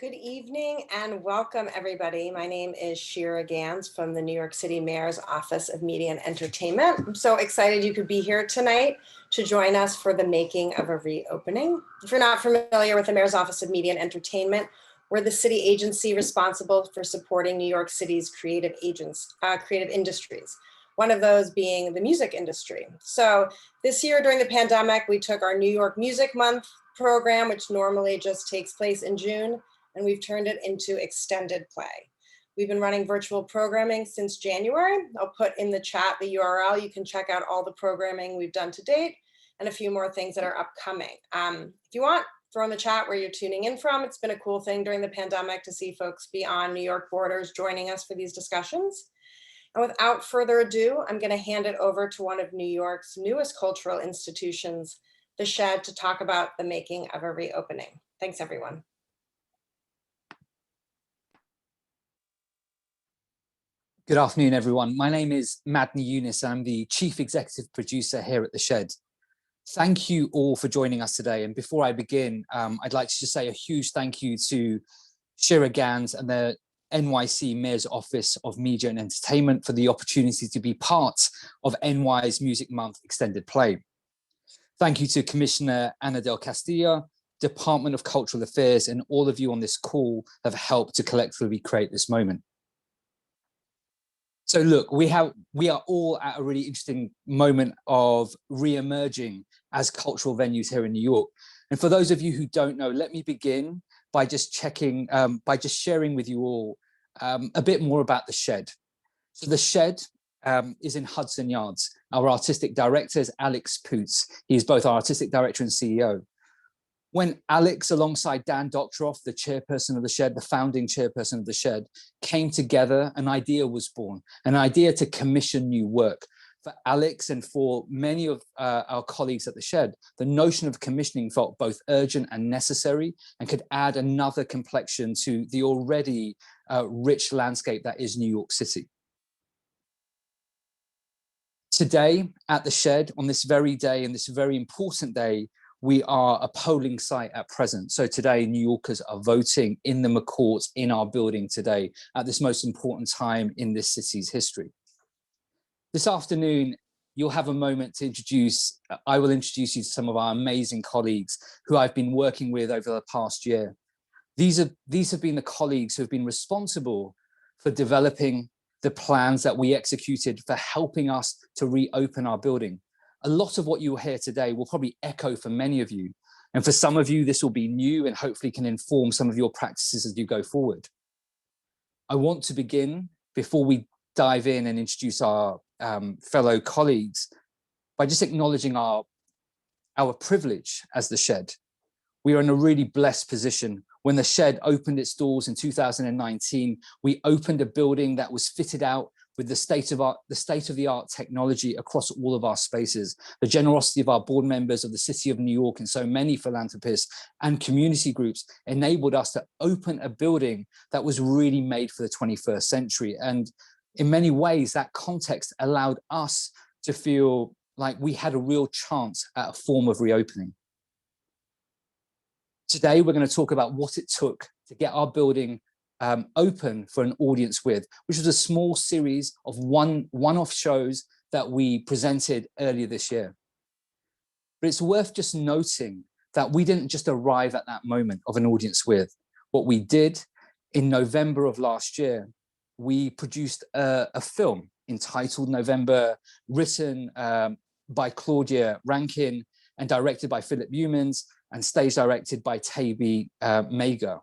Good evening and welcome everybody. My name is Shira Gans from the New York City Mayor's Office of Media and Entertainment. I'm so excited you could be here tonight to join us for the making of a reopening. If you're not familiar with the Mayor's Office of Media and Entertainment, we're the city agency responsible for supporting New York City's creative industries. One of those being the music industry. So this year during the pandemic, we took our New York Music Month program, which normally just takes place in June, and we've turned it into extended play. We've been running virtual programming since January. I'll put in the chat the URL. You can check out all the programming we've done to date and a few more things that are upcoming. If you want, throw in the chat where you're tuning in from. It's been a cool thing during the pandemic to see folks beyond New York borders joining us for these discussions. And without further ado, I'm going to hand it over to one of New York's newest cultural institutions, the Shed, to talk about the making of a reopening. Thanks, everyone. Good afternoon, everyone. My name is Madni Yunus. I'm the Chief Executive Producer here at The Shed. Thank you all for joining us today. And before I begin, I'd like to just say a huge thank you to Shira Gans and the NYC Mayor's Office of Media and Entertainment for the opportunity to be part of NY's Music Month Extended Play. Thank you to Commissioner Annabelle Thompson, Department of Cultural Affairs, and all of you on this call have helped to collectively create this moment. So look, we are all at a really interesting moment of re-emerging as cultural venues here in New York. And for those of you who don't know, let me begin by just sharing with you all a bit more about The Shed. So The Shed is in Hudson Yards. Our artistic director is Alex Poots. He's both our artistic director and CEO. When Alex, alongside Dan Doctoroff, the chairperson of The Shed, the founding chairperson of The Shed, came together, an idea was born, an idea to commission new work. For Alex and for many of our colleagues at The Shed, the notion of commissioning felt both urgent and necessary and could add another complexion to the already rich landscape that is New York City. Today at The Shed, on this very day and this very important day, we are a polling site at present. So today, New Yorkers are voting in the McCourt in our building today at this most important time in this city's history. This afternoon, you'll have a moment to I will introduce you to some of our amazing colleagues who I've been working with over the past year. These have been the colleagues who have been responsible for developing the plans that we executed for helping us to reopen our building. A lot of what you'll hear today will probably echo for many of you. And for some of you, this will be new and hopefully can inform some of your practices as you go forward. I want to begin, before we dive in and introduce our fellow colleagues, by just acknowledging our privilege as The Shed. We are in a really blessed position. When The Shed opened its doors in 2019, we opened a building that was fitted out with the state-of-the-art technology across all of our spaces. The generosity of our board members of the City of New York and so many philanthropists and community groups enabled us to open a building that was really made for the 21st century. And in many ways, that context allowed us to feel like we had a real chance at a form of reopening. Today, we're going to talk about what it took to get our building open for an audience with, which was a small series of one-off shows that we presented earlier this year. But it's worth just noting that we didn't just arrive at that moment of an audience with. What we did in November of last year, we produced a film entitled November, written by Claudia Rankin and directed by Philip Humans and stage directed by Taby Mager.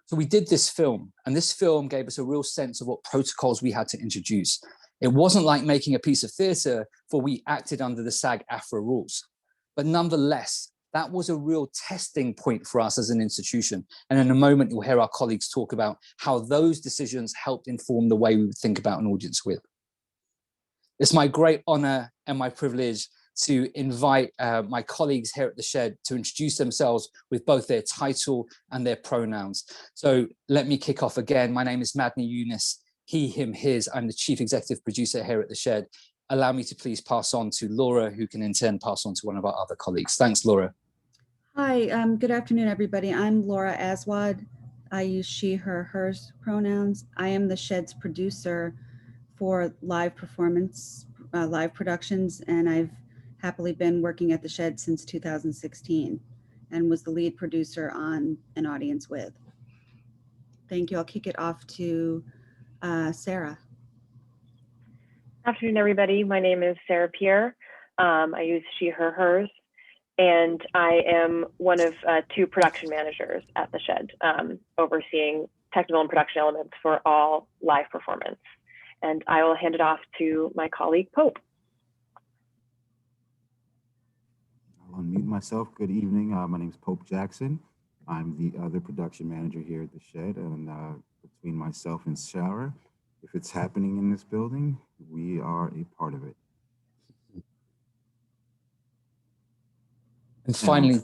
So we did this film, and this film gave us a real sense of what protocols we had to introduce. It wasn't like making a piece of theatre, for we acted under the SAG-AFTRA rules. But nonetheless, that was a real testing point for us as an institution. And in a moment, you'll hear our colleagues talk about how those decisions helped inform the way we would think about an audience with. It's my great honor and my privilege to invite my colleagues here at The Shed to introduce themselves with both their title and their pronouns. So let me kick off again. My name is Madni Yunus, he, him, his. I'm the Chief Executive Producer here at The Shed. Allow me to please pass on to Laura, who can in turn pass on to one of our other colleagues. Thanks, Laura. Hi, good afternoon, everybody. I'm Laura Aswad. I use she, her, hers pronouns. I am the Shed's producer for live performance, live productions, and I've happily been working at the Shed since 2016 and was the lead producer on An Audience With. Thank you. I'll kick it off to Sarah. Afternoon, everybody. My name is Sarah Pierre. I use she, her, hers, and I am one of two production managers at the Shed, overseeing technical and production elements for all live performance. And I will hand it off to my colleague, Pope. I'll unmute myself. Good evening. My name is Pope Jackson. I'm the other production manager here at the Shed, and between myself and Sarah, if it's happening in this building, we are a part of it. And finally,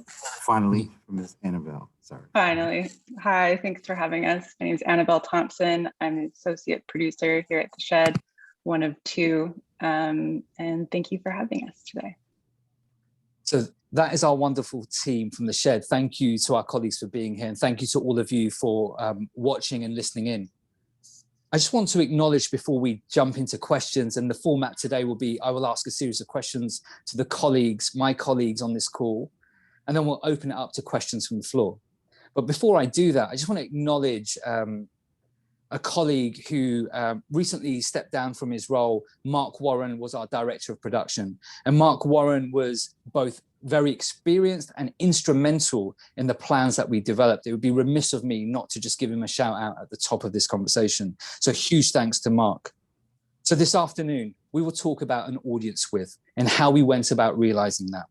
from Ms. Annabelle. Sorry. Finally. Hi, thanks for having us. My name is Annabelle Thompson. I'm an associate producer here at the Shed, one of two, and thank you for having us today. so that is our wonderful team from the Shed. Thank you to our colleagues for being here, and thank you to all of you for watching and listening in. I just want to acknowledge before we jump into questions, and the format today will be, I will ask a series of questions to the colleagues, my colleagues on this call, and then we'll open it up to questions from the floor. But before I do that, I just want to acknowledge a colleague who recently stepped down from his role. Mark Warren was our director of production, and Mark Warren was both very experienced and instrumental in the plans that we developed. It would be remiss of me not to just give him a shout out at the top of this conversation. So huge thanks to Mark. So this afternoon, we will talk about An Audience With and how we went about realizing that.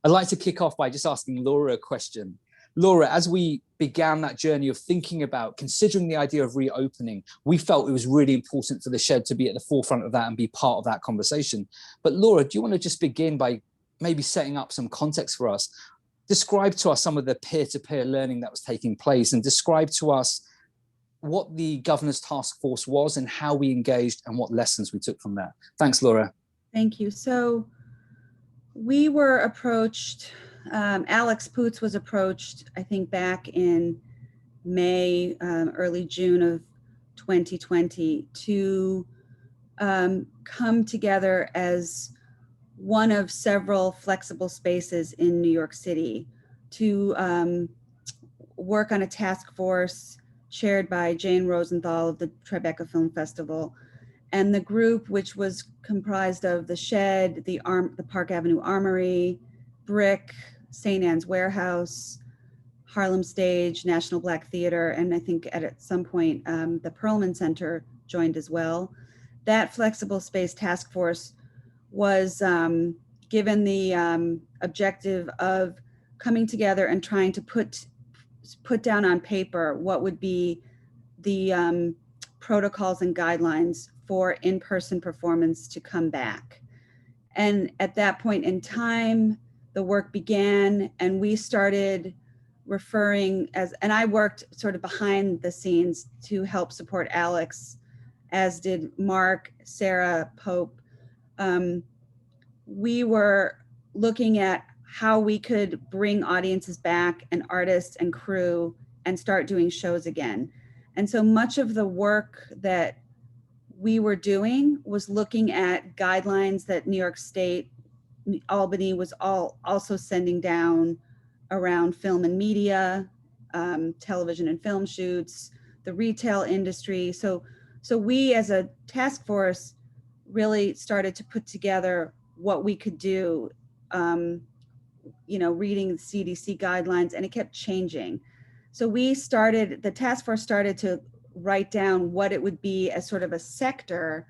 I'd like to kick off by just asking Laura a question. Laura, as we began that journey of thinking about, considering the idea of reopening, we felt it was really important for the Shed to be at the forefront of that and be part of that conversation. But Laura, do you want to just begin by maybe setting up some context for us? Describe to us some of the peer-to-peer learning that was taking place, and describe to us what the Governor's Task Force was and how we engaged and what lessons we took from that. Thanks, Laura. Thank you. So we were approached, Alex Poots was approached, I think back in May, early June of 2020 to come together as one of several flexible spaces in New York City to work on a task force chaired by Jane Rosenthal of the Tribeca Film Festival, and the group, which was comprised of the Shed, the Park Avenue Armory, Brick, St. Anne's Warehouse, Harlem Stage, National Black Theater, and I think at some point the Perlman Center joined as well. That flexible space task force was given the objective of coming together and trying to put down on paper what would be the protocols and guidelines for in-person performance to come back. And at that point in time, the work began, and we started referring and I worked sort of behind the scenes to help support Alex, as did Mark, Sarah, Pope. We were looking at how we could bring audiences back and artists and crew and start doing shows again. And so much of the work that we were doing was looking at guidelines that New York State, Albany was also sending down around film and media, television and film shoots, the retail industry. So we as a task force really started to put together what we could do, reading the CDC guidelines, and it kept changing. So the task force started to write down what it would be as sort of a sector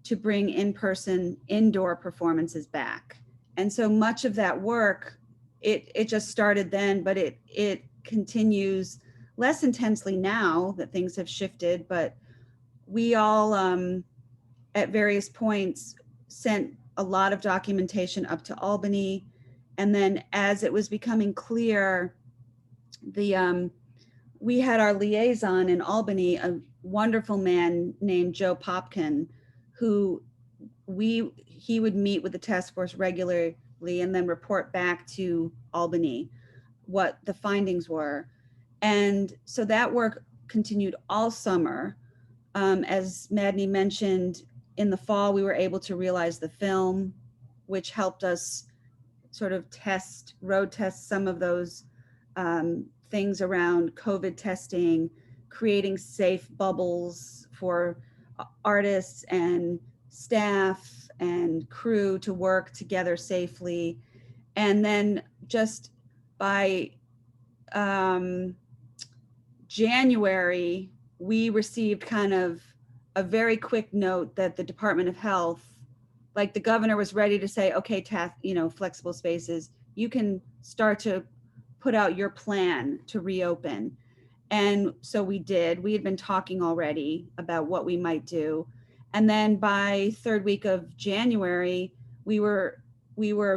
to bring in-person indoor performances back. And so much of that work, it just started then, but it continues less intensely now that things have shifted, but we all at various points sent a lot of documentation up to Albany. And then as it was becoming clear, we had our liaison in Albany, a wonderful man named Joe Popkin, who he would meet with the task force regularly weekly and then report back to Albany what the findings were. And so that work continued all summer. As Madney mentioned, in the fall, we were able to realize the film, which helped us sort of road test some of those things around COVID testing, creating safe bubbles for artists and staff and crew to work together safely. And then just by January, we received kind of a very quick note that the Department of Health, like the governor was ready to say, okay, flexible spaces, you can start to put out your plan to reopen. And so we did. We had been talking already about what we might do. And then by third week of January, we were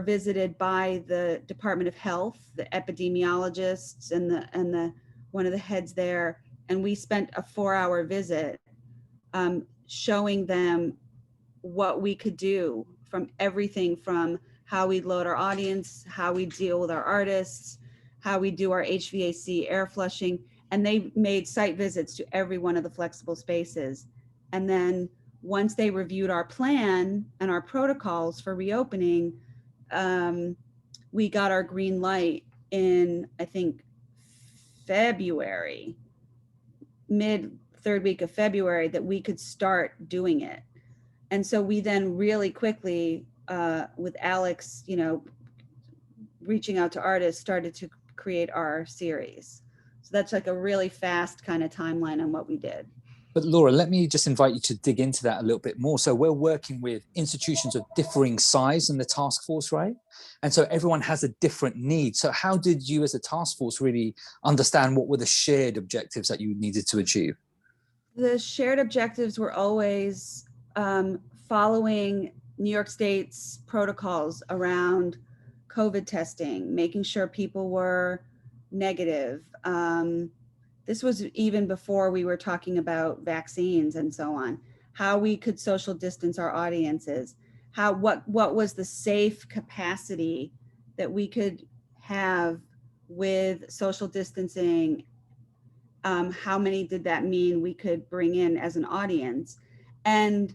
visited by the Department of Health, the epidemiologists and one of the heads there. And we spent a 4-hour visit showing them what we could do, from everything from how we load our audience, how we deal with our artists, how we do our HVAC air flushing. And they made site visits to every one of the flexible spaces. And then once they reviewed our plan and our protocols for reopening, we got our green light in, I think, February, mid third week of February, that we could start doing it. And so we then really quickly, with Alex, reaching out to artists, started to create our series. So that's like a really fast kind of timeline on what we did. But Laura, let me just invite you to dig into that a little bit more. So we're working with institutions of differing size in the task force, right? And so everyone has a different need. So how did you as a task force really understand what were the shared objectives that you needed to achieve? The shared objectives were always following New York State's protocols around COVID testing, making sure people were negative. This was even before we were talking about vaccines and so on, how we could social distance our audiences, what was the safe capacity that we could have with social distancing. How many did that mean we could bring in as an audience? And,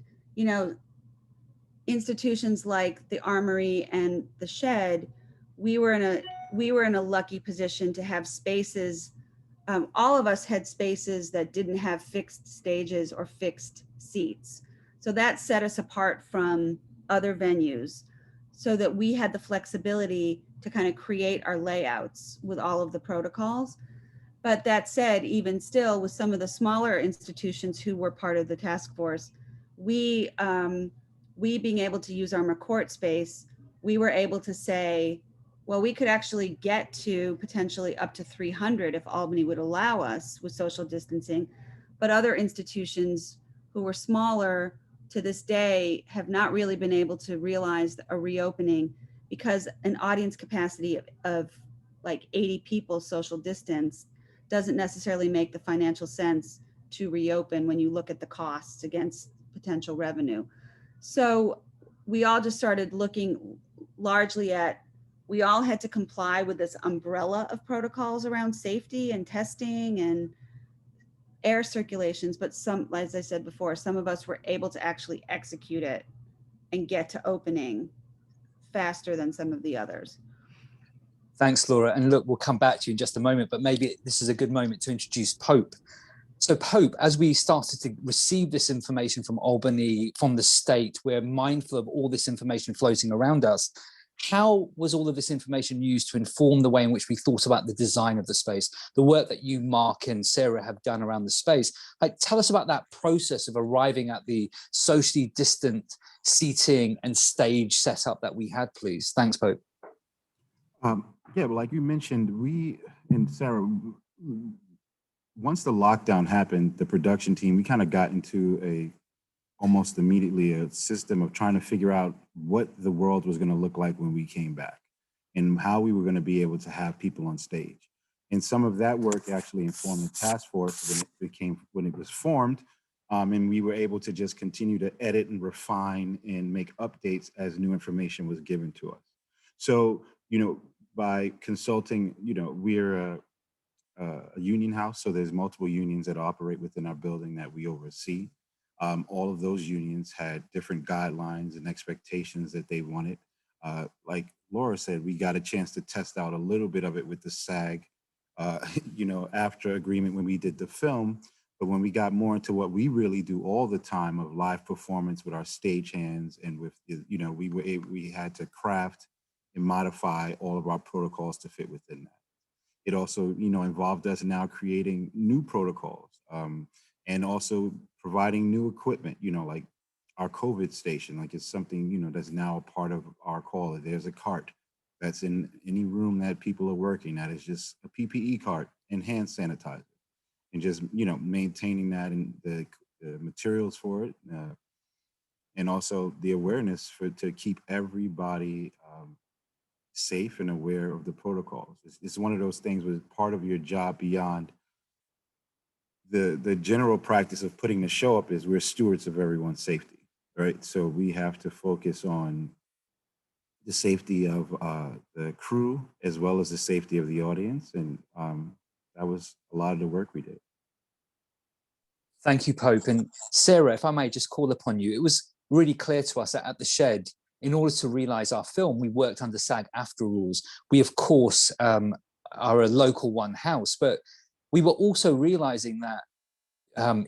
institutions like the Armory and the Shed, we were in a lucky position to have spaces. All of us had spaces that didn't have fixed stages or fixed seats. So that set us apart from other venues, so that we had the flexibility to kind of create our layouts with all of the protocols. But that said, even still, with some of the smaller institutions who were part of the task force, we being able to use our McCourt space, we were able to say, well, we could actually get to potentially up to 300 if Albany would allow us with social distancing. But other institutions who were smaller to this day have not really been able to realize a reopening, because an audience capacity of like 80 people social distance doesn't necessarily make the financial sense to reopen when you look at the costs against potential revenue. So we all just started looking largely at, we all had to comply with this umbrella of protocols around safety and testing and air circulations. But some, as I said before, some of us were able to actually execute it and get to opening faster than some of the others. Thanks, Laura. And look, we'll come back to you in just a moment, but maybe this is a good moment to introduce Pope. So Pope, as we started to receive this information from Albany, from the state, we're mindful of all this information floating around us. How was all of this information used to inform the way in which we thought about the design of the space, the work that you, Mark, and Sarah have done around the space? Like, tell us about that process of arriving at the socially distant seating and stage setup that we had, please. Thanks, Pope. Yeah, well, like you mentioned, we and Sarah, once the lockdown happened, the production team, we kind of got into almost immediately a system of trying to figure out what the world was going to look like when we came back and how we were going to be able to have people on stage. And some of that work actually informed the task force when it was formed. And we were able to just continue to edit and refine and make updates as new information was given to us. So, by consulting, we're a union house, so there's multiple unions that operate within our building that we oversee. All of those unions had different guidelines and expectations that they wanted. Like Laura said, we got a chance to test out a little bit of it with the SAG, after agreement when we did the film. But when we got more into what we really do all the time of live performance with our stagehands and with, we had to craft and modify all of our protocols to fit within that. It also, involved us now creating new protocols and also providing new equipment, like our COVID station, like it's something, that's now a part of our call. There's a cart that's in any room that people are working that is just a PPE cart and hand sanitizer, and just, maintaining that and the materials for it. And also the awareness to keep everybody safe and aware of the protocols. It's one of those things where part of your job beyond the general practice of putting the show up is we're stewards of everyone's safety, right? So we have to focus on the safety of the crew as well as the safety of the audience. And that was a lot of the work we did. Thank you, Pope. And Sarah, if I may just call upon you, it was really clear to us that at the Shed, in order to realize our film, we worked under SAG-AFTRA rules. We, of course, are a local one house, but we were also realizing that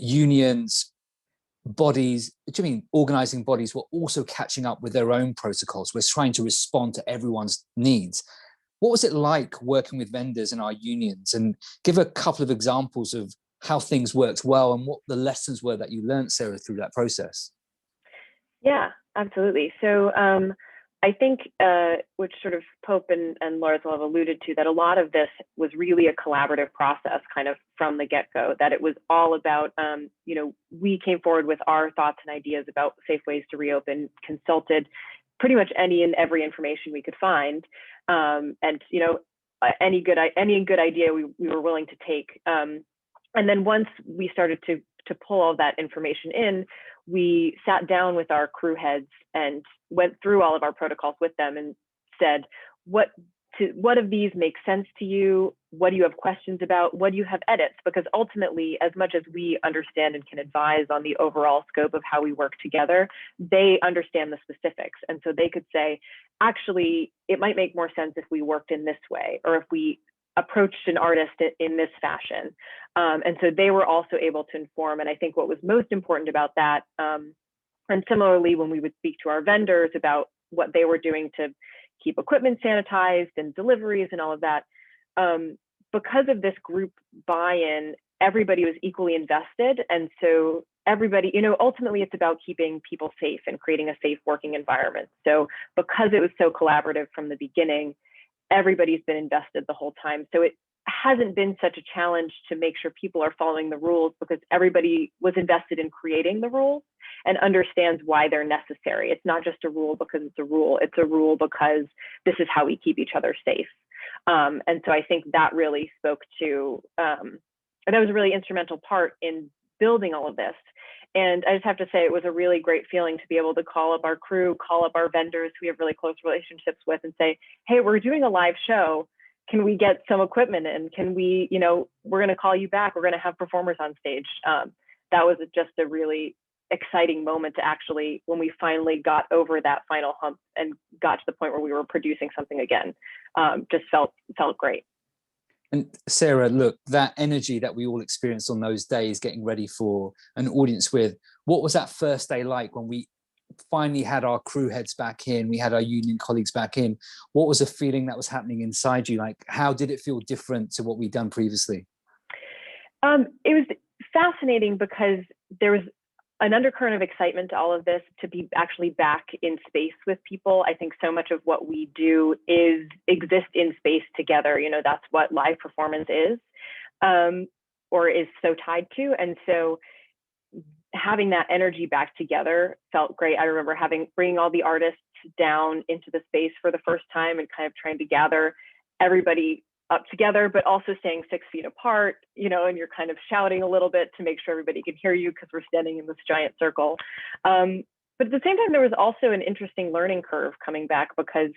unions, bodies, organizing bodies were also catching up with their own protocols. We're trying to respond to everyone's needs. What was it like working with vendors and our unions? And give a couple of examples of how things worked well and what the lessons were that you learned, Sarah, through that process. Yeah, absolutely. So I think, which sort of Pope and Laura have alluded to, that a lot of this was really a collaborative process kind of from the get-go, that it was all about, we came forward with our thoughts and ideas about safe ways to reopen, consulted pretty much any and every information we could find. And, any good idea we were willing to take. And then once we started to pull all that information in, we sat down with our crew heads and went through all of our protocols with them and said, what of these make sense to you? What do you have questions about? What do you have edits? Because ultimately, as much as we understand and can advise on the overall scope of how we work together, they understand the specifics. And so they could say, actually, it might make more sense if we worked in this way, or if we approached an artist in this fashion. And so they were also able to inform. And I think what was most important about that, and similarly, when we would speak to our vendors about what they were doing to keep equipment sanitized and deliveries and all of that, because of this group buy-in, everybody was equally invested. And so everybody, ultimately it's about keeping people safe and creating a safe working environment. So because it was so collaborative from the beginning, everybody's been invested the whole time. So it hasn't been such a challenge to make sure people are following the rules, because everybody was invested in creating the rules and understands why they're necessary. It's not just a rule because it's a rule. It's a rule because this is how we keep each other safe. And so I think that really spoke to, and that was a really instrumental part in building all of this. And I just have to say, it was a really great feeling to be able to call up our crew, call up our vendors who we have really close relationships with, and say, hey, we're doing a live show. Can we get some equipment in? Can we, we're going to call you back. We're going to have performers on stage. That was just a really exciting moment to actually, when we finally got over that final hump and got to the point where we were producing something again, just felt great. And Sarah, look, that energy that we all experienced on those days, getting ready for an audience with, what was that first day like when we finally had our crew heads back in, we had our union colleagues back in? What was the feeling that was happening inside you? Like, how did it feel different to what we'd done previously? It was fascinating because there was an undercurrent of excitement to all of this, to be actually back in space with people. I think so much of what we do is exist in space together. That's what live performance is, or is so tied to. And so having that energy back together felt great. I remember bringing all the artists down into the space for the first time and kind of trying to gather everybody up together, but also staying 6 feet apart, and you're kind of shouting a little bit to make sure everybody can hear you because we're standing in this giant circle. But at the same time, there was also an interesting learning curve coming back, because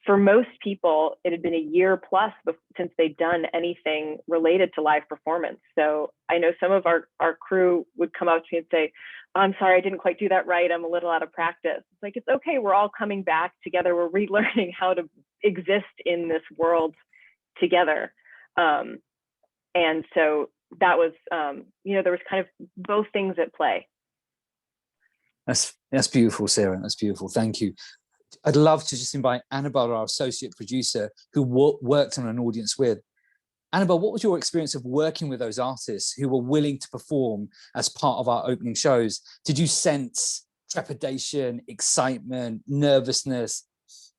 for most people, it had been a year plus since they'd done anything related to live performance. So I know some of our crew would come up to me and say, I'm sorry, I didn't quite do that right. I'm a little out of practice. It's like, it's okay. We're all coming back together. We're relearning how to exist in this world together. And so that was, there was kind of both things at play. That's beautiful, Sarah. That's beautiful. Thank you. I'd love to just invite Annabelle, our associate producer, who worked on an audience with. Annabelle, what was your experience of working with those artists who were willing to perform as part of our opening shows? Did you sense trepidation, excitement, nervousness?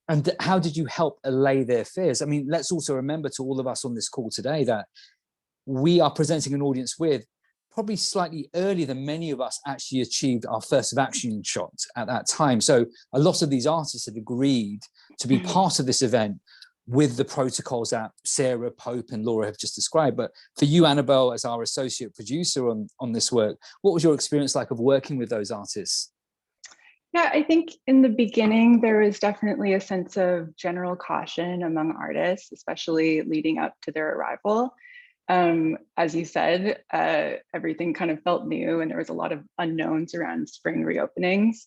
And how did you help allay their fears? I mean, let's also remember to all of us on this call today that we are presenting an audience with probably slightly earlier than many of us actually achieved our first of action shot at that time. So a lot of these artists had agreed to be part of this event with the protocols that Sarah, Pope, and Laura have just described. But for you, Annabelle, as our associate producer on this work, what was your experience like of working with those artists? Yeah, I think in the beginning, there was definitely a sense of general caution among artists, especially leading up to their arrival. As you said, everything kind of felt new and there was a lot of unknowns around spring reopenings.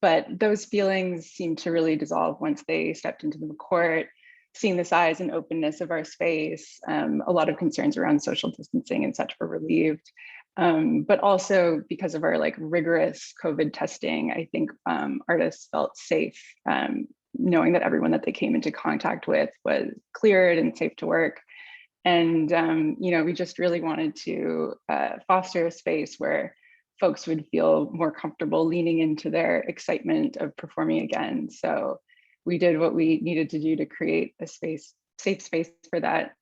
But those feelings seemed to really dissolve once they stepped into the court, seeing the size and openness of our space. A lot of concerns around social distancing and such were relieved. But also because of our rigorous COVID testing, I think artists felt safe, knowing that everyone that they came into contact with was cleared and safe to work. And, we just really wanted to foster a space where folks would feel more comfortable leaning into their excitement of performing again. So we did what we needed to do to create a safe space for that.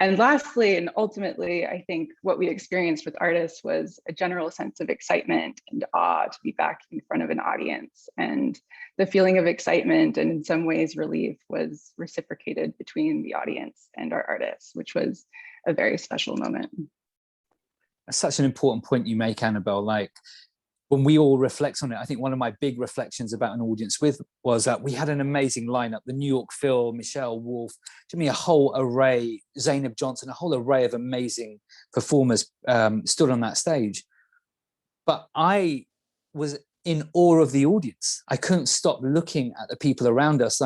And lastly, and ultimately, I think what we experienced with artists was a general sense of excitement and awe to be back in front of an audience. And the feeling of excitement and in some ways relief was reciprocated between the audience and our artists, which was a very special moment. That's such an important point you make, Annabelle. When we all reflect on it, I think one of my big reflections about an audience with was that we had an amazing lineup. The New York Phil, Michelle Wolf, Jimmy, a whole array, Zainab Johnson, a whole array of amazing performers stood on that stage. But I was in awe of the audience. I couldn't stop looking at the people around us.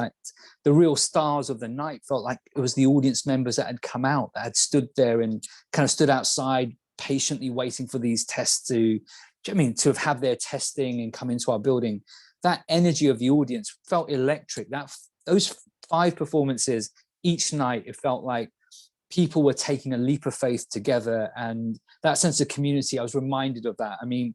The real stars of the night felt like it was the audience members that had come out, that had stood there and kind of stood outside, patiently waiting for these tests to have had their testing and come into our building. That energy of the audience felt electric. Those 5 performances each night, it felt like people were taking a leap of faith together, and that sense of community, I was reminded of that. I mean,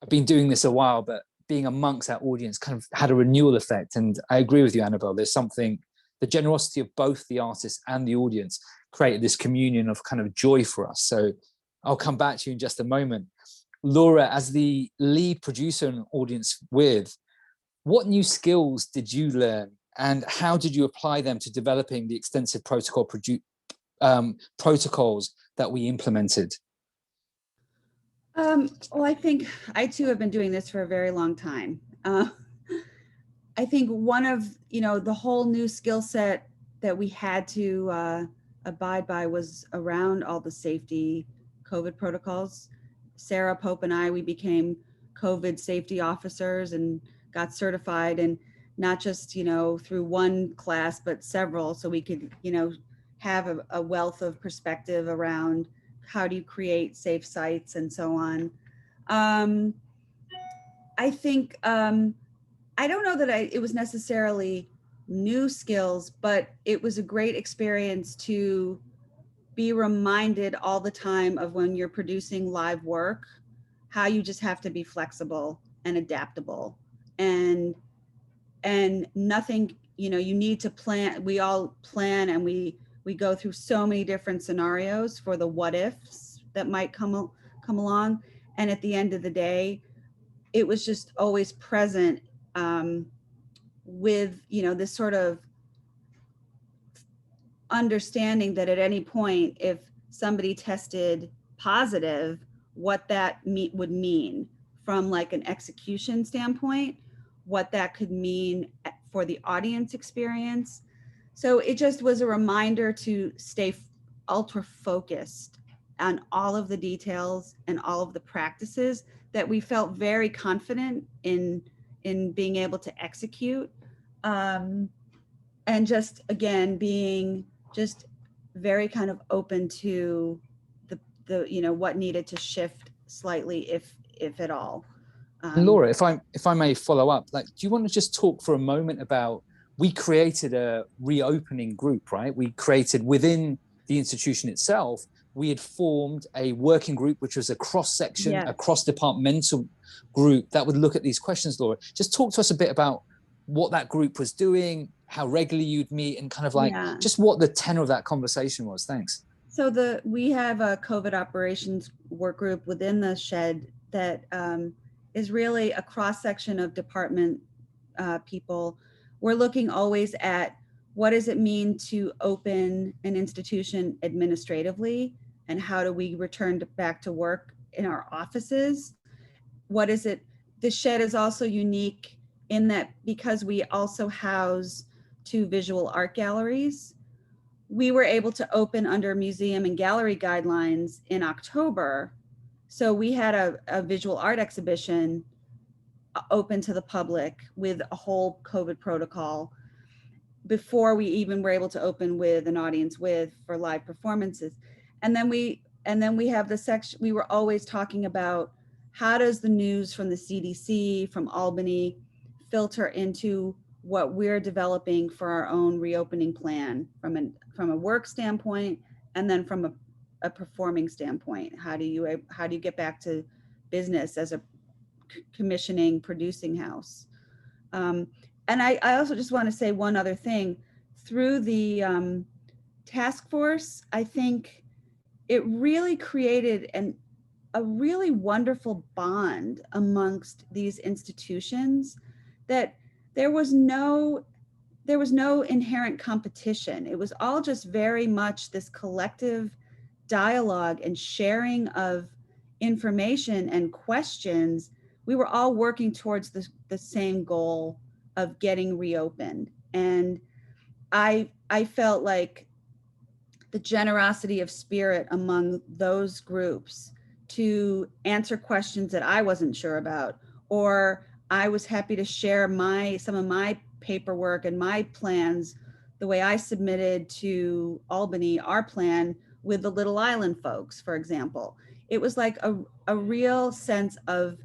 I've been doing this a while, but being amongst that audience kind of had a renewal effect. And I agree with you, Annabelle, there's something, the generosity of both the artists and the audience created this communion of kind of joy for us. So I'll come back to you in just a moment. Laura, as the lead producer and audience with, what new skills did you learn and how did you apply them to developing the extensive protocols that we implemented? Well, I think I too have been doing this for a very long time. I think one of, the whole new skill set that we had to abide by was around all the safety COVID protocols. Sarah, Pope, and we became COVID safety officers and got certified, and not just, through one class, but several, so we could, have a wealth of perspective around how do you create safe sites and so on. I think, I don't know that it was necessarily new skills, but it was a great experience to be reminded all the time of when you're producing live work, how you just have to be flexible and adaptable, and nothing, you need to plan. We all plan, and we go through so many different scenarios for the what ifs that might come along. And at the end of the day, it was just always present with, this sort of understanding that at any point, if somebody tested positive, what that would mean from an execution standpoint, what that could mean for the audience experience. So it just was a reminder to stay ultra focused on all of the details and all of the practices that we felt very confident in being able to execute. And just, again, being just very kind of open to the you know, what needed to shift slightly, if at all. Laura, if I may follow up, like, do you want to just talk for a moment about, we created a reopening group, right? We created within the institution itself, we had formed a working group, which was a cross-section, Yes. a cross-departmental group that would look at these questions. Laura, just talk to us a bit about what that group was doing, how regularly you'd meet, and kind of like just what the tenor of that conversation was. Thanks. So we have a COVID operations work group within the shed that is really a cross-section of department people. We're looking always at what does it mean to open an institution administratively, and how do we return back to work in our offices? What is it? The shed is also unique in that because we also house 2 visual art galleries, we were able to open under museum and gallery guidelines in October. So we had a visual art exhibition open to the public with a whole COVID protocol before we even were able to open with an audience for live performances. And then we have the section, we were always talking about how does the news from the CDC, from Albany, filter into what we're developing for our own reopening plan from a work standpoint, and then from a performing standpoint. How do you get back to business as a commissioning, producing house? And I also just want to say one other thing. Through the task force, I think it really created a really wonderful bond amongst these institutions, that there was no inherent competition. It was all just very much this collective dialogue and sharing of information and questions. We were all working towards the same goal of getting reopened. And I felt like the generosity of spirit among those groups to answer questions that I wasn't sure about, or I was happy to share some of my paperwork and my plans, the way I submitted to Albany, our plan with the Little Island folks, for example. It was like a real sense of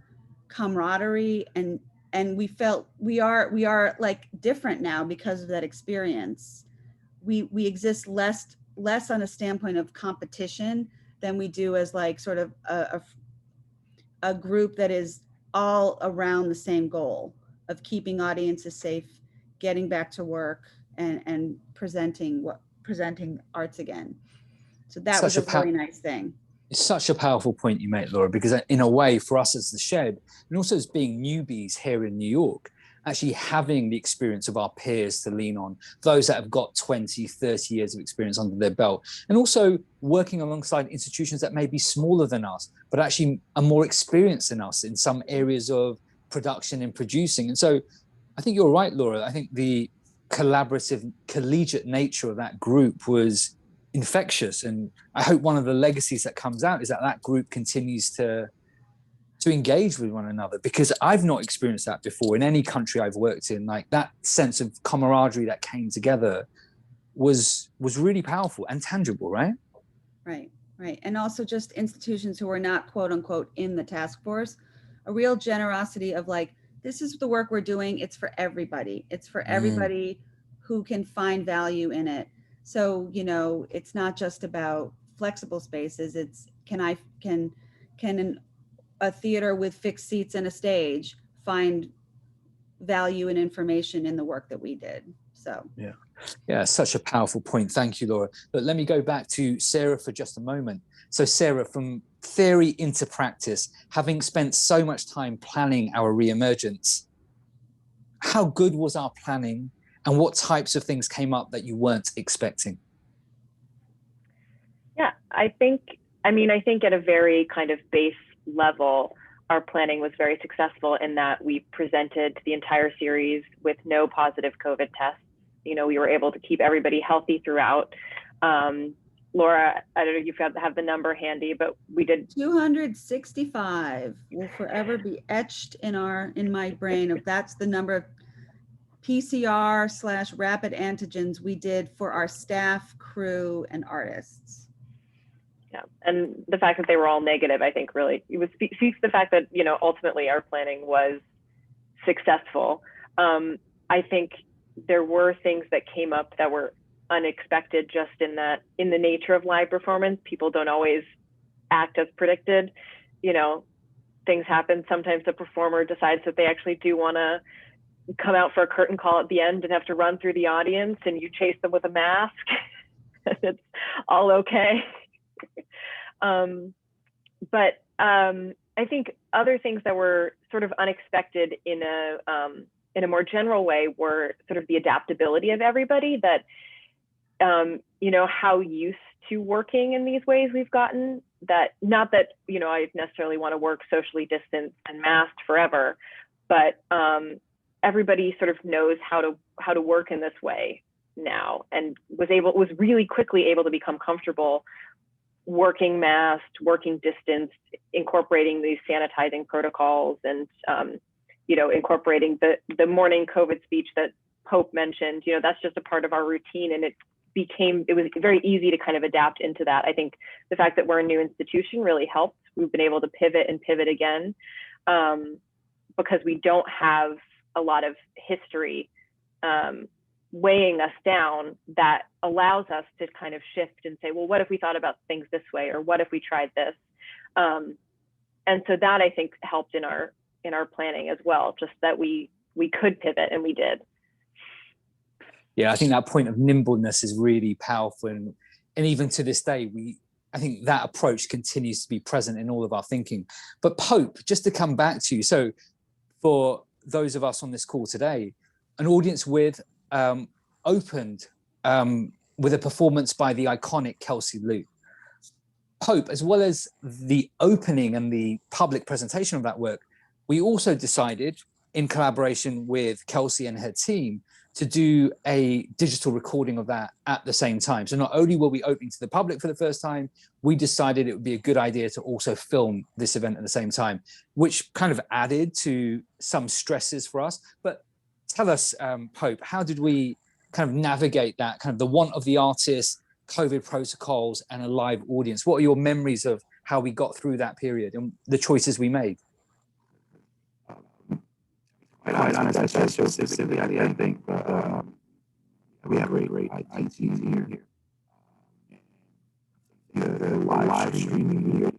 camaraderie, and we felt we are like different now because of that experience. We exist less on a standpoint of competition than we do as like sort of a group that is all around the same goal of keeping audiences safe, getting back to work, and presenting arts again. So that was a really nice thing. It's such a powerful point you make, Laura, because in a way, for us as the shed, and also as being newbies here in New York, actually having the experience of our peers to lean on, those that have got 20, 30 years of experience under their belt, and also working alongside institutions that may be smaller than us, but actually are more experienced than us in some areas of production and producing. And so I think you're right, Laura. I think the collaborative, collegiate nature of that group was infectious. And I hope one of the legacies that comes out is that group continues to engage with one another, because I've not experienced that before in any country I've worked in. Like, that sense of camaraderie that came together was really powerful and tangible, right? Right. And also just institutions who are not quote unquote in the task force, a real generosity of like, this is the work we're doing. It's for everybody. It's for everybody who can find value in it. So, you know, it's not just about flexible spaces. It's can a theater with fixed seats and a stage find value and information in the work that we did. So yeah, such a powerful point. Thank you, Laura. But let me go back to Sarah for just a moment. So Sarah, from theory into practice, having spent so much time planning our reemergence, how good was our planning, and what types of things came up that you weren't expecting? Yeah, I think at a very kind of base level, our planning was very successful in that we presented the entire series with no positive COVID tests. You know, we were able to keep everybody healthy throughout. Laura, I don't know if you have the number handy, but we did 265 will forever be etched in my brain. If that's the number of PCR/rapid antigens we did for our staff, crew, and artists. Yeah, and the fact that they were all negative, I think, really speaks to the fact that, you know, ultimately our planning was successful. I think there were things that came up that were unexpected, just in the nature of live performance. People don't always act as predicted. You know, things happen. Sometimes the performer decides that they actually do want to come out for a curtain call at the end and have to run through the audience, and you chase them with a mask. It's all okay. But I think other things that were sort of unexpected in a more general way were sort of the adaptability of everybody, that you know, how used to working in these ways we've gotten, that not that, you know, I necessarily want to work socially distanced and masked forever, but everybody sort of knows how to work in this way now, and was really quickly able to become comfortable working masked, working distanced, incorporating these sanitizing protocols, and you know, incorporating the morning COVID speech that Pope mentioned. You know, that's just a part of our routine, and it was very easy to kind of adapt into that. I think the fact that we're a new institution really helped. We've been able to pivot and pivot again, because we don't have a lot of history weighing us down that allows us to kind of shift and say, well, what if we thought about things this way, or what if we tried this? And so that, I think, helped in our planning as well, just that we could pivot, and we did. Yeah, I think that point of nimbleness is really powerful, and even to this day, I think that approach continues to be present in all of our thinking. But Pope, just to come back to you, so for those of us on this call today, an audience opened with a performance by the iconic Kelsey Lu. Pope, as well as the opening and the public presentation of that work, we also decided, in collaboration with Kelsey and her team, to do a digital recording of that at the same time. So not only were we opening to the public for the first time, we decided it would be a good idea to also film this event at the same time, which kind of added to some stresses for us. But tell us, Pope, how did we kind of navigate that, kind of the want of the artist, COVID protocols, and a live audience? What are your memories of how we got through that period and the choices we made? Quite honest, I chose specifically, I think, but we have great IT here. The live streaming here.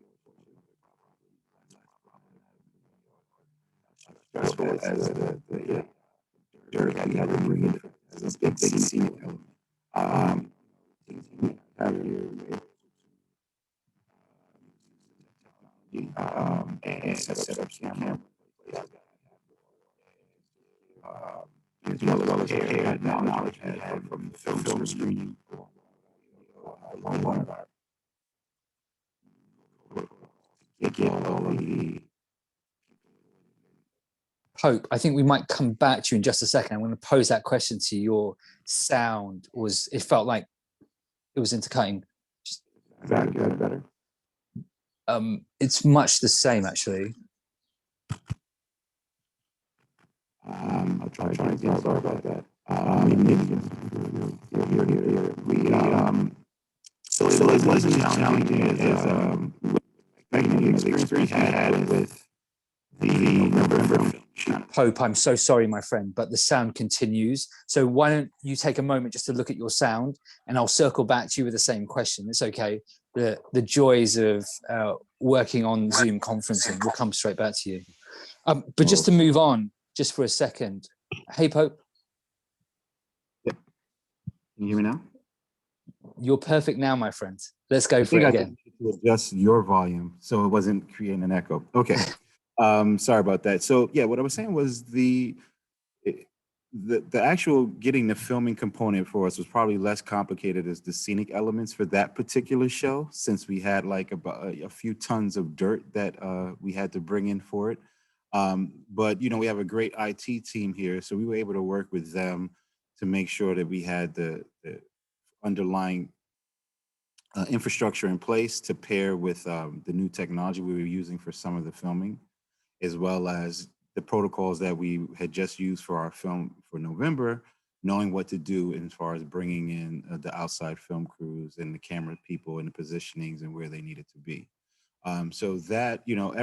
Stressful as the dirt that we had to bring in as a big scene element. And set up camera. As well as Pierre had knowledge we had from film screening. One of our Pope, I think we might come back to you in just a second. I'm going to pose that question to you. Your sound it felt like it was intercutting. better. It's much the same, actually. I'll try again. Sorry about that. Maybe so it wasn't challenging as making the experience we had with the November film shoot. Pope, I'm so sorry, my friend, but the sound continues. So why don't you take a moment just to look at your sound, and I'll circle back to you with the same question. It's okay. The joys of working on Zoom conferencing will come straight back to you. But just to move on, just for a second. Hey, Pope. Yep. Can you hear me now? You're perfect now, my friend. Let's go for it again. To adjust your volume so it wasn't creating an echo. Okay. Sorry about that. So yeah, what I was saying was the actual getting the filming component for us was probably less complicated as the scenic elements for that particular show, since we had like about a few tons of dirt that we had to bring in for it. But, you know, we have a great IT team here, so we were able to work with them to make sure that we had the underlying infrastructure in place to pair with the new technology we were using for some of the filming, as well as the protocols that we had just used for our film for November, knowing what to do as far as bringing in the outside film crews and the camera people and the positionings and where they needed to be. So that, you know,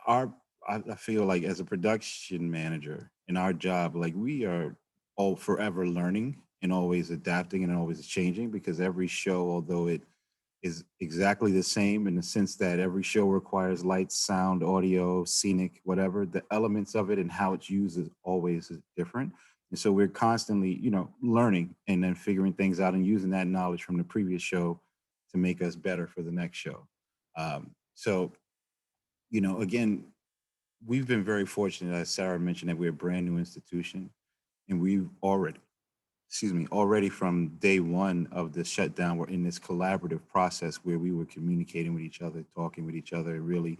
I feel like as a production manager in our job, like we are all forever learning and always adapting and always changing, because every show, although it is exactly the same in the sense that every show requires lights, sound, audio, scenic, whatever, the elements of it and how it's used is always different. And so we're constantly, you know, learning and then figuring things out and using that knowledge from the previous show to make us better for the next show. So, you know, again, we've been very fortunate, as Sarah mentioned, that we're a brand new institution, and we've already from day one of the shutdown, we're in this collaborative process where we were communicating with each other, talking with each other, and really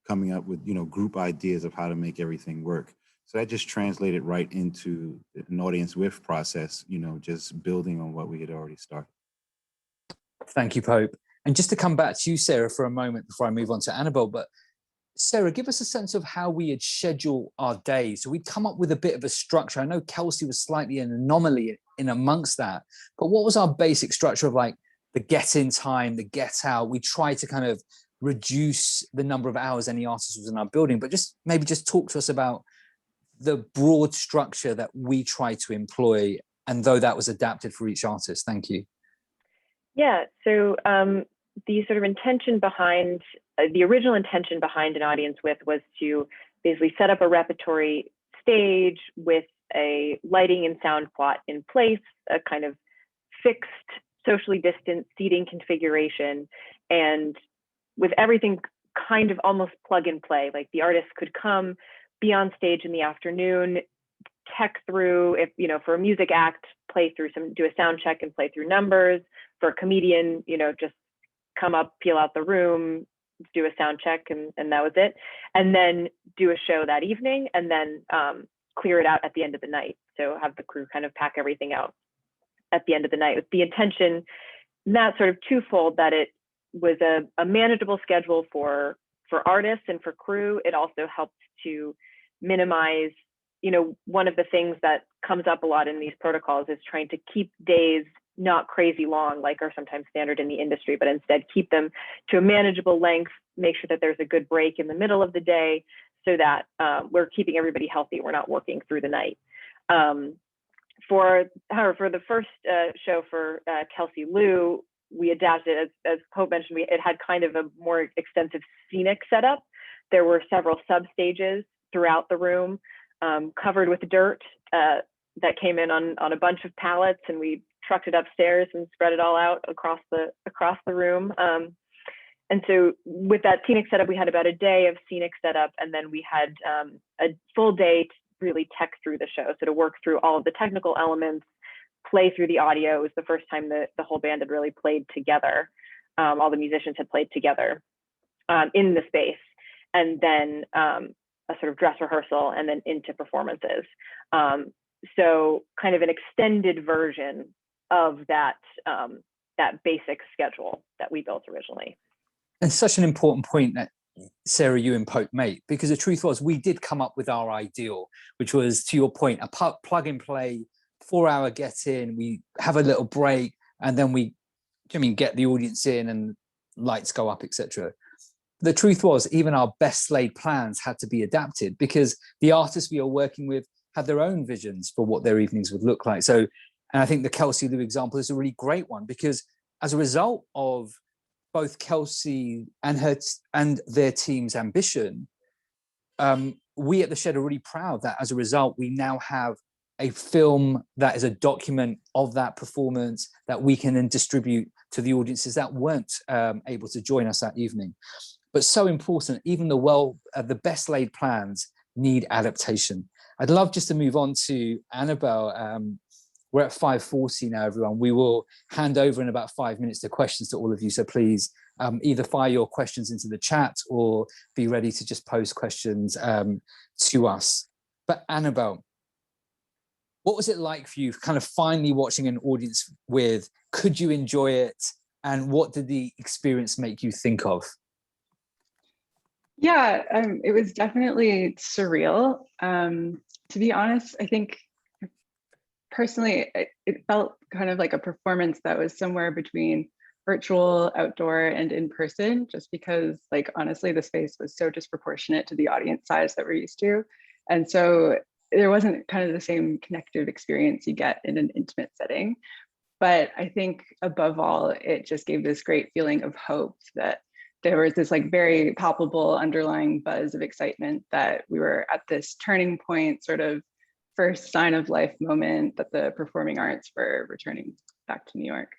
coming up with, you know, group ideas of how to make everything work. So that just translated right into an audience with process, you know, just building on what we had already started. Thank you, Pope. And just to come back to you, Sarah, for a moment before I move on to Annabelle, but Sarah, give us a sense of how we had scheduled our days. So we'd come up with a bit of a structure. I know Kelsey was slightly an anomaly in amongst that, but what was our basic structure of like the get in time, the get out? We tried to kind of reduce the number of hours any artist was in our building, but maybe just talk to us about the broad structure that we try to employ, and though that was adapted for each artist. Thank you. Yeah, so the sort of intention behind, the original intention behind An Audience With was to basically set up a repertory stage with a lighting and sound plot in place, a kind of fixed, socially distant seating configuration, and with everything kind of almost plug and play. Like the artist could come, be on stage in the afternoon, tech through, if, you know, for a music act, play through do a sound check and play through numbers. For a comedian, you know, just come up, peel out the room, do a sound check, and that was it. And then do a show that evening, and then clear it out at the end of the night. So have the crew kind of pack everything out at the end of the night, with the intention, not sort of twofold, that it was a manageable schedule for artists and for crew. It also helped to minimize, you know, one of the things that comes up a lot in these protocols is trying to keep days not crazy long, like are sometimes standard in the industry, but instead keep them to a manageable length, make sure that there's a good break in the middle of the day, so that we're keeping everybody healthy. We're not working through the night. For the first show for Kelsey Lou, we adapted, as Pope mentioned, it had kind of a more extensive scenic setup. There were several sub stages throughout the room, covered with dirt that came in on a bunch of pallets, and we trucked it upstairs and spread it all out across the room. And so with that scenic setup, we had about a day of scenic setup, and then we had a full day to really tech through the show. So to work through all of the technical elements, play through the audio. It was the first time that the whole band had really played together. All the musicians had played together in the space, and then a sort of dress rehearsal, and then into performances. So kind of an extended version of that basic schedule that we built originally. And such an important point that Sarah, you and Pope made, because the truth was we did come up with our ideal, which was, to your point, a plug and play 4-hour get in, we have a little break, and then we get the audience in and lights go up, etc. The truth was, even our best laid plans had to be adapted, because the artists we are working with had their own visions for what their evenings would look like. So, and I think the Kelsey Lou example is a really great one, because as a result of both Kelsey and their team's ambition, we at the Shed are really proud that as a result, we now have a film that is a document of that performance that we can then distribute to the audiences that weren't able to join us that evening. But so important, even the best laid plans need adaptation. I'd love just to move on to Annabelle. We're at 5:40 now, everyone. We will hand over in about 5 minutes the questions to all of you. So please either fire your questions into the chat or be ready to just pose questions to us. But Annabelle, what was it like for you kind of finally watching an audience with? Could you enjoy it? And what did the experience make you think of? Yeah, it was definitely surreal. To be honest, I think personally, it felt kind of like a performance that was somewhere between virtual, outdoor, and in person, just because, like, honestly, the space was so disproportionate to the audience size that we're used to. And so there wasn't kind of the same connective experience you get in an intimate setting. But I think above all, it just gave this great feeling of hope that there was this like very palpable underlying buzz of excitement that we were at this turning point, sort of first sign of life moment that the performing arts were returning back to New York.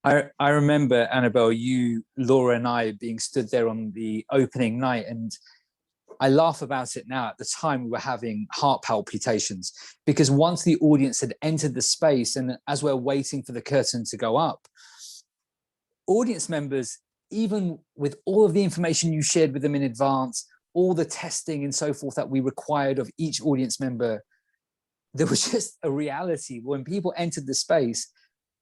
I remember, Annabelle, you, Laura, and I being stood there on the opening night, and I laugh about it now. At the time, we were having heart palpitations because once the audience had entered the space, and as we're waiting for the curtain to go up, audience members, even with all of the information you shared with them in advance, all the testing and so forth that we required of each audience member, there was just a reality. When people entered the space,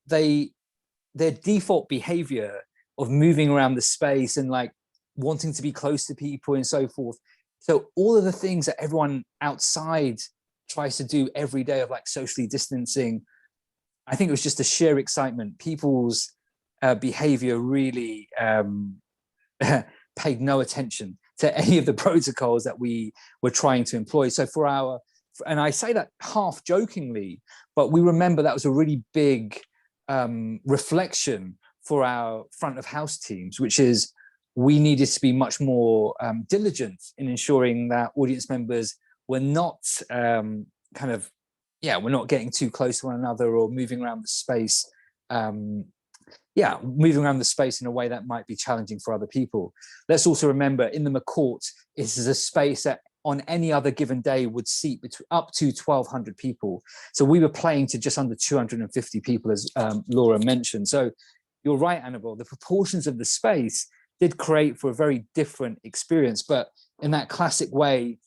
their default behavior of moving around the space and like wanting to be close to people and so forth. So all of the things that everyone outside tries to do every day of like socially distancing, I think it was just a sheer excitement. People's behavior really paid no attention to any of the protocols that we were trying to employ. So and I say that half jokingly, but we remember that was a really big reflection for our front of house teams, which is we needed to be much more diligent in ensuring that audience members were not we're not getting too close to one another or moving around the space. Moving around the space in a way that might be challenging for other people. Let's also remember, in the McCourt, it is a space that on any other given day would seat up to 1,200 people. So we were playing to just under 250 people, as Laura mentioned. So you're right, Annabelle, the proportions of the space did create for a very different experience. But in that classic way,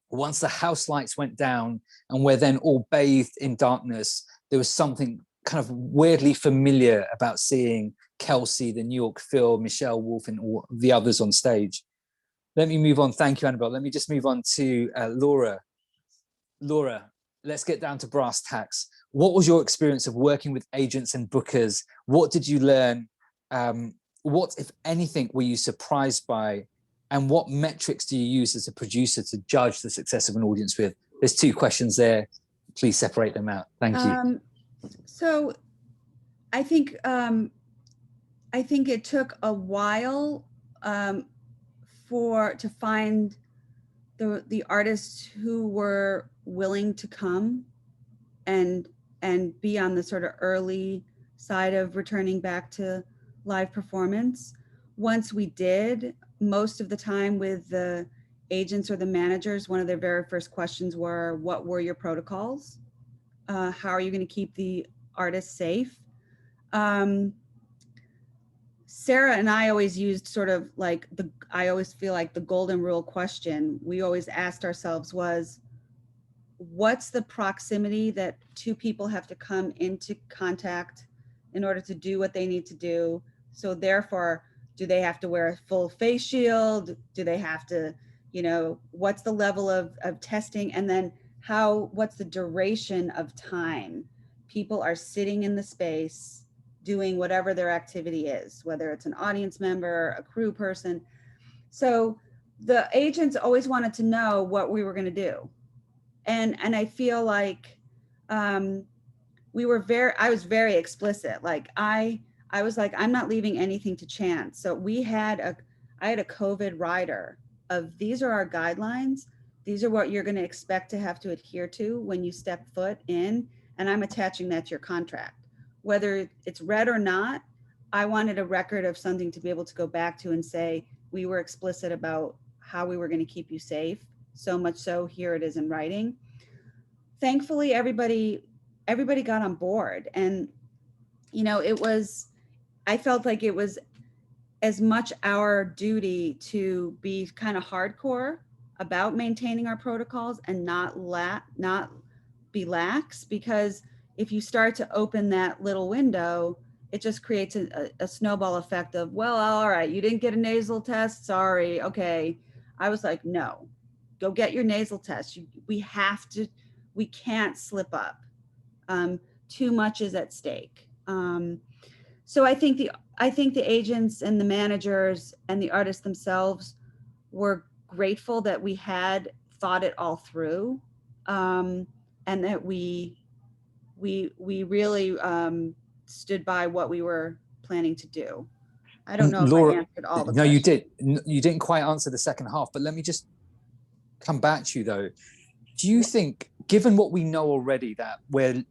once the house lights went down and we're then all bathed in darkness, there was something kind of weirdly familiar about seeing Kelsey, the New York Phil, Michelle Wolf, and all the others on stage. Let me move on. Thank you, Annabelle. Let me just move on to Laura. Laura, let's get down to brass tacks. What was your experience of working with agents and bookers? What did you learn? What, if anything, were you surprised by? And what metrics do you use as a producer to judge the success of an audience with? There's 2 questions there. Please separate them out. Thank you. So I think it took a while to find the artists who were willing to come and be on the sort of early side of returning back to live performance. Once we did, most of the time with the agents or the managers, one of their very first questions were, what were your protocols? How are you going to keep the artists safe? Sarah and I always used sort of like I always feel like the golden rule question we always asked ourselves was, what's the proximity that 2 people have to come into contact in order to do what they need to do? So therefore, do they have to wear a full face shield? Do they have to, what's the level of testing? And then what's the duration of time people are sitting in the space doing whatever their activity is, whether it's an audience member, a crew person. So the agents always wanted to know what we were going to do. And I feel like I was very explicit. Like I was like, I'm not leaving anything to chance. So I had a COVID rider of, these are our guidelines. These are what you're going to expect to have to adhere to when you step foot in, and I'm attaching that to your contract. Whether it's read or not, I wanted a record of something to be able to go back to and say, we were explicit about how we were going to keep you safe so much so here it is in writing. Thankfully, everybody got on board. And, you know, I felt like it was as much our duty to be kind of hardcore about maintaining our protocols and not be lax, because if you start to open that little window, it just creates a snowball effect of, well, all right, you didn't get a nasal test, sorry, okay. I was like, no, go get your nasal test. We can't slip up. Too much is at stake. So I think the agents and the managers and the artists themselves were grateful that we had thought it all through, and that we really stood by what we were planning to do. I don't know Laura, if I answered all the no, questions. you didn't quite answer the second half, but let me just come back to you though. Do you think, given what we know already, that we're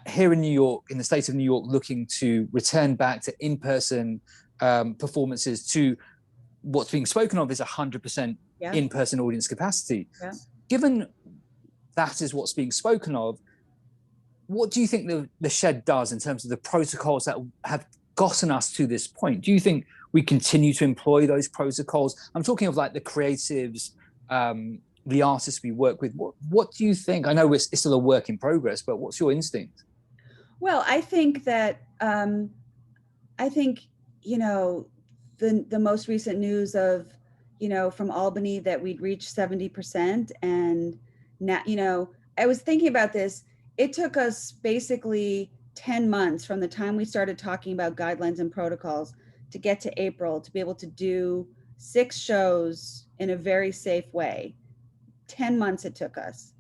here in New York, in the state of New York, looking to return back to in-person performances, to what's being spoken of is 100% in-person audience capacity. Yeah. Given that is what's being spoken of, what do you think the Shed does in terms of the protocols that have gotten us to this point? Do you think we continue to employ those protocols? I'm talking of like the creatives, the artists we work with. What do you think? I know it's still a work in progress, but what's your instinct? Well, I think that you know, the most recent news of, you know, from Albany that we'd reached 70%, and now, you know, I was thinking about this. It took us basically 10 months from the time we started talking about guidelines and protocols to get to April to be able to do 6 shows in a very safe way. 10 months it took us.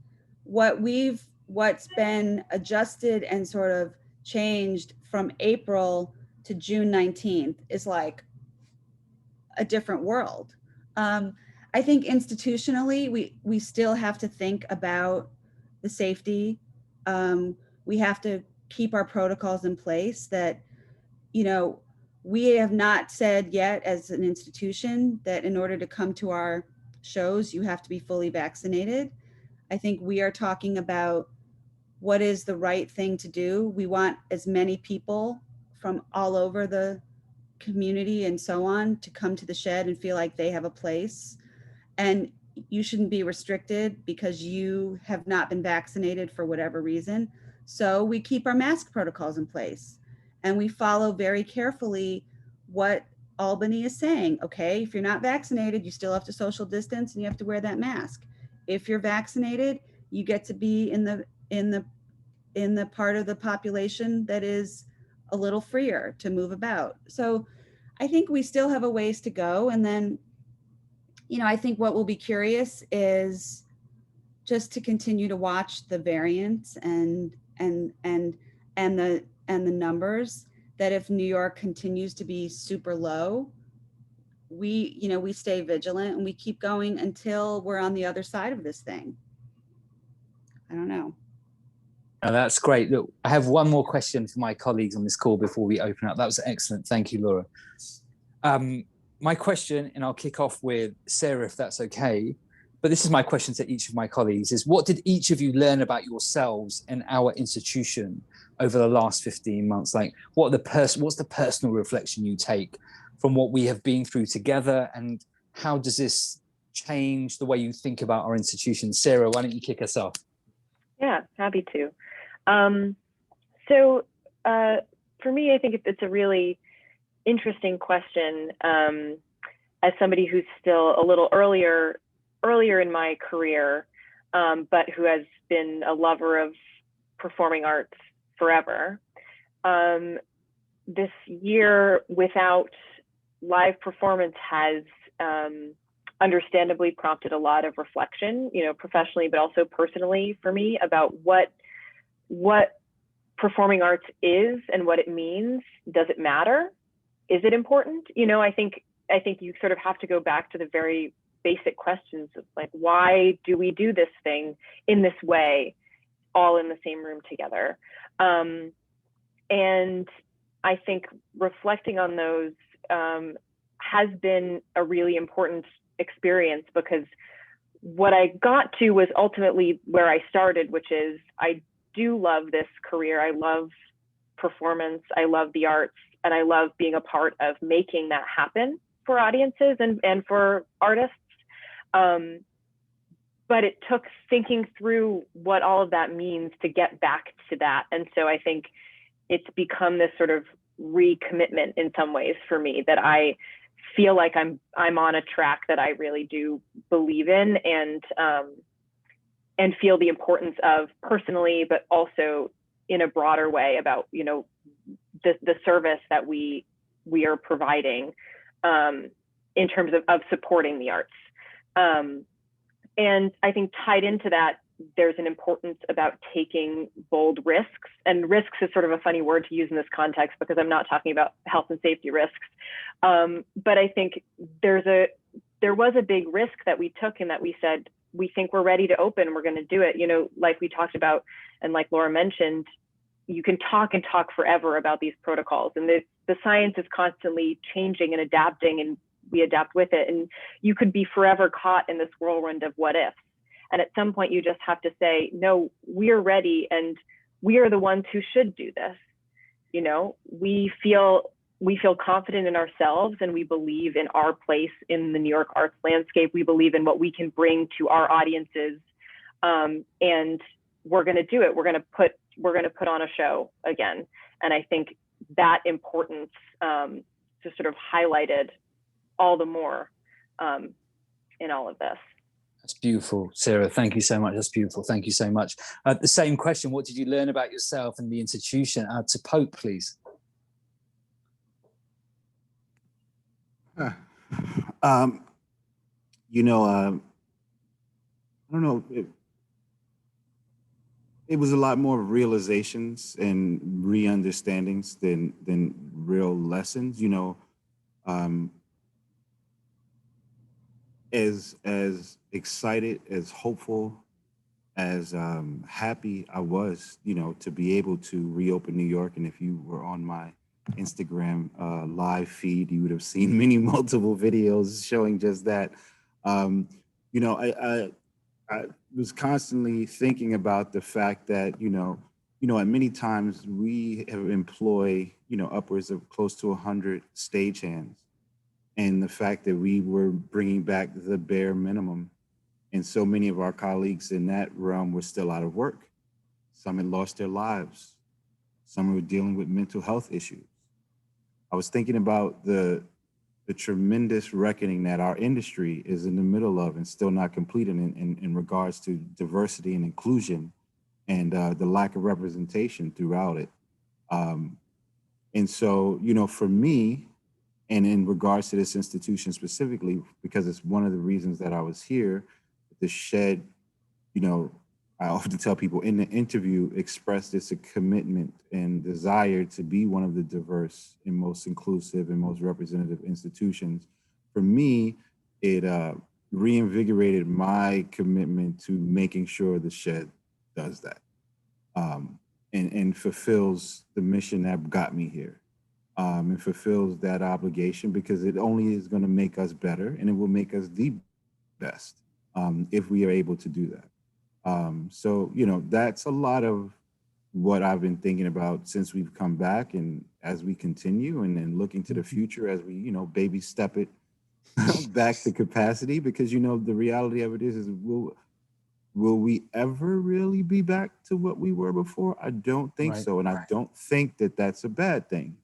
What's been adjusted and sort of changed from April to June 19th is like a different world. I think institutionally, we still have to think about the safety. We have to keep our protocols in place that, you know, we have not said yet as an institution that in order to come to our shows, you have to be fully vaccinated. I think we are talking about what is the right thing to do. We want as many people from all over the community and so on to come to the Shed and feel like they have a place. And you shouldn't be restricted because you have not been vaccinated for whatever reason. So we keep our mask protocols in place and we follow very carefully what Albany is saying. Okay, if you're not vaccinated, you still have to social distance and you have to wear that mask. If you're vaccinated, you get to be in the part of the population that is a little freer to move about. So I think we still have a ways to go. And then, you know, I think what will be curious is just to continue to watch the variants and the numbers, that if New York continues to be super low, we stay vigilant and we keep going until we're on the other side of this thing. I don't know. Oh, that's great. Look, I have one more question for my colleagues on this call before we open up. That was excellent. Thank you, Laura. My question, and I'll kick off with Sarah, if that's okay, but this is my question to each of my colleagues, is what did each of you learn about yourselves and our institution over the last 15 months? Like, what's the personal reflection you take from what we have been through together, and how does this change the way you think about our institution? Sarah, why don't you kick us off? Yeah, happy to. So for me, I think it's a really interesting question, as somebody who's still a little earlier in my career, but who has been a lover of performing arts forever. This year without live performance has understandably prompted a lot of reflection, you know, professionally, but also personally for me, about what performing arts is and what it means. Does it matter? Is it important? You know, I think you sort of have to go back to the very basic questions of like, why do we do this thing in this way, all in the same room together? And I think reflecting on those has been a really important experience, because what I got to was ultimately where I started, which is I do love this career. I love performance. I love the arts, and I love being a part of making that happen for audiences and for artists. But it took thinking through what all of that means to get back to that. And so I think it's become this sort of recommitment in some ways for me, that I feel like I'm on a track that I really do believe in, and feel the importance of personally, but also in a broader way about, you know, the service that we are providing in terms of supporting the arts. And I think tied into that, there's an importance about taking bold risks. And risks is sort of a funny word to use in this context, because I'm not talking about health and safety risks. But I think there was a big risk that we took, in that we said, we think we're ready to open, we're going to do it. You know, like we talked about, and like Laura mentioned, you can talk and talk forever about these protocols, and the science is constantly changing and adapting, and we adapt with it. And you could be forever caught in this whirlwind of what ifs. And at some point you just have to say, no, we're ready, and we are the ones who should do this. You know, we feel confident in ourselves, and we believe in our place in the New York arts landscape. We believe in what we can bring to our audiences, and we're going to do it. We're going to put on a show again. And I think that importance just sort of highlighted all the more in all of this. That's beautiful, Sarah. Thank you so much. That's beautiful. Thank you so much. The same question: what did you learn about yourself and the institution? To Pope, please. You know, I don't know. It was a lot more realizations and re-understandings than real lessons. You know, as excited, as hopeful, as happy I was, you know, to be able to reopen New York. And if you were on my Instagram live feed, you would have seen multiple videos showing just that. You know, I was constantly thinking about the fact that, you know, at many times we have employ, you know, upwards of close to 100 stagehands, and the fact that we were bringing back the bare minimum. And so many of our colleagues in that realm were still out of work. Some had lost their lives. Some were dealing with mental health issues. I was thinking about the tremendous reckoning that our industry is in the middle of and still not completed in regards to diversity and inclusion, and the lack of representation throughout it. And so, you know, for me, and in regards to this institution specifically, because it's one of the reasons that I was here, the Shed, you know, I often tell people in the interview, expressed it's a commitment and desire to be one of the diverse and most inclusive and most representative institutions. For me, it reinvigorated my commitment to making sure the Shed does that and fulfills the mission that got me here. And fulfills that obligation, because it only is going to make us better, and it will make us the best if we are able to do that. So, you know, that's a lot of what I've been thinking about since we've come back, and as we continue, and then looking to the future as we, you know, baby step it back to capacity, because, you know, the reality of it is will we ever really be back to what we were before? I don't think so. And I don't think that that's a bad thing.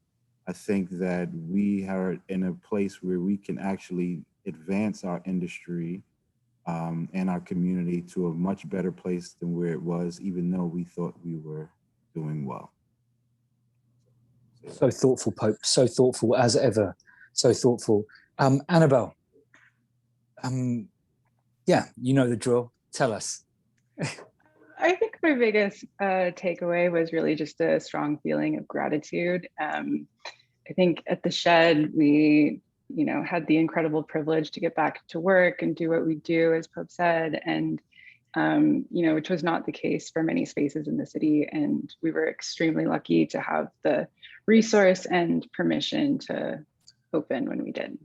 I think that we are in a place where we can actually advance our industry and our community to a much better place than where it was, even though we thought we were doing well. So thoughtful, Pope. So thoughtful as ever. So thoughtful. Annabelle, yeah, you know the drill. Tell us. I think my biggest takeaway was really just a strong feeling of gratitude. I think at the Shed, we, you know, had the incredible privilege to get back to work and do what we do, as Pope said, and you know, which was not the case for many spaces in the city. And we were extremely lucky to have the resource and permission to open when we did.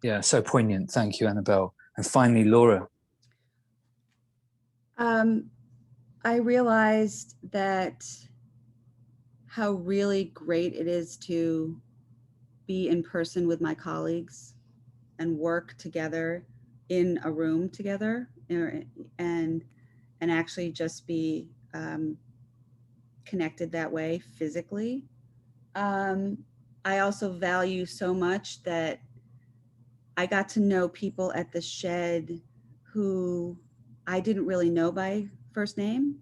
Yeah, so poignant. Thank you, Annabelle. And finally, Laura. I realized that how really great it is to be in person with my colleagues and work together in a room together, and actually just be connected that way physically. I also value so much that I got to know people at the shed who I didn't really know by first name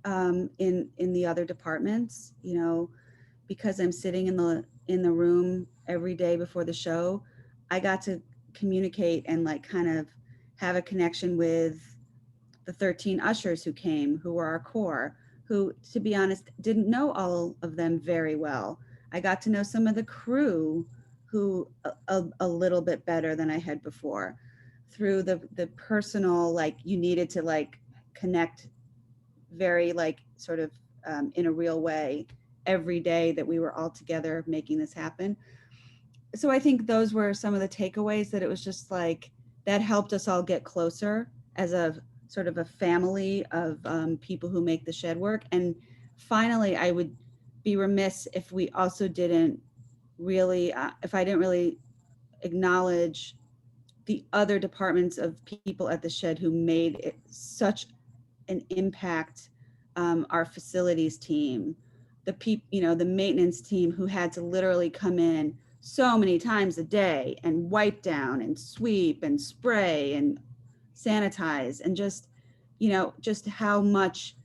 in the other departments, you know, because I'm sitting in the room every day before the show. I got to communicate and like kind of have a connection with the 13 ushers who came, who were our core, who, to be honest, didn't know all of them very well. I got to know some of the crew who a little bit better than I had before, through the personal, like, you needed to like connect very like sort of in a real way every day that we were all together making this happen. So I think those were some of the takeaways, that it was just like, that helped us all get closer as a sort of a family of people who make the shed work. And finally, I would be remiss if we also didn't really, if I didn't really acknowledge the other departments of people at the shed who made it such an impact. Our facilities team, the maintenance team, who had to literally come in so many times a day and wipe down and sweep and spray and sanitize, and just, just how much,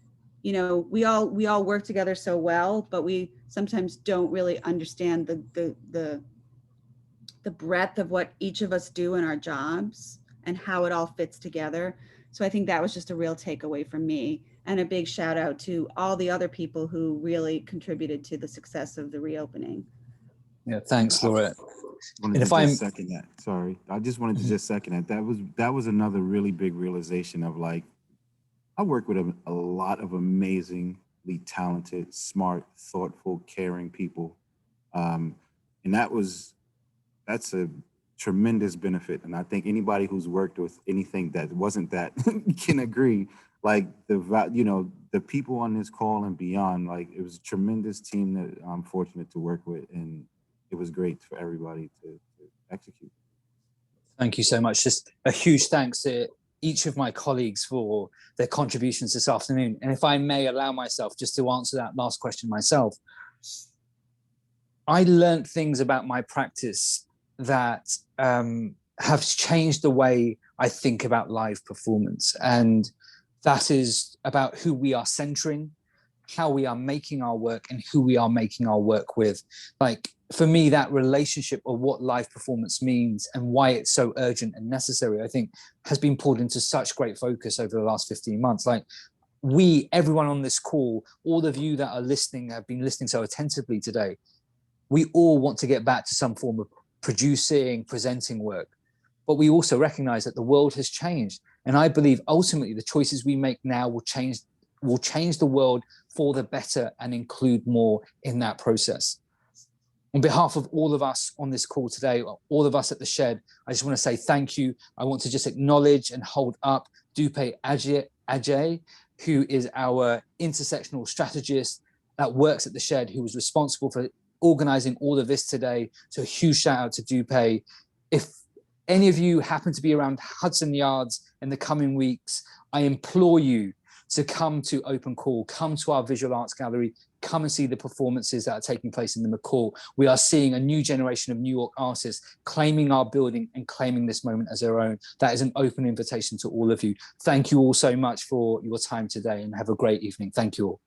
we all work together so well, but we sometimes don't really understand the breadth of what each of us do in our jobs and how it all fits together. So I think that was just a real takeaway from me, and a big shout out to all the other people who really contributed to the success of the reopening. Yeah, thanks, Laura. And if I second that, sorry, I just wanted to just second that. That was another really big realization of, like, I work with a lot of amazingly talented, smart, thoughtful, caring people, and that's a tremendous benefit. And I think anybody who's worked with anything that wasn't that can agree. Like, the people on this call and beyond, like, it was a tremendous team that I'm fortunate to work with, and it was great for everybody to execute. Thank you so much. Just a huge thanks to each of my colleagues for their contributions this afternoon. And if I may allow myself just to answer that last question myself, I learned things about my practice that have changed the way I think about live performance. And that is about who we are centering, how we are making our work, and who we are making our work with. Like, for me, that relationship of what live performance means and why it's so urgent and necessary, I think, has been pulled into such great focus over the last 15 months. Like, everyone on this call, all of you that are listening, have been listening so attentively today, we all want to get back to some form of producing, presenting work. But we also recognize that the world has changed. And I believe ultimately the choices we make now will change the world for the better and include more in that process. On behalf of all of us on this call today, all of us at the Shed, I just want to say thank you. I want to just acknowledge and hold up Dupe Ajay, who is our intersectional strategist that works at the Shed, who was responsible for organizing all of this today. So a huge shout out to Dupe. If any of you happen to be around Hudson Yards in the coming weeks, I implore you to come to Open Call, come to our visual arts gallery, come and see the performances that are taking place in the McCall. We are seeing a new generation of New York artists claiming our building and claiming this moment as their own. That is an open invitation to all of you. Thank you all so much for your time today, and have a great evening. Thank you all.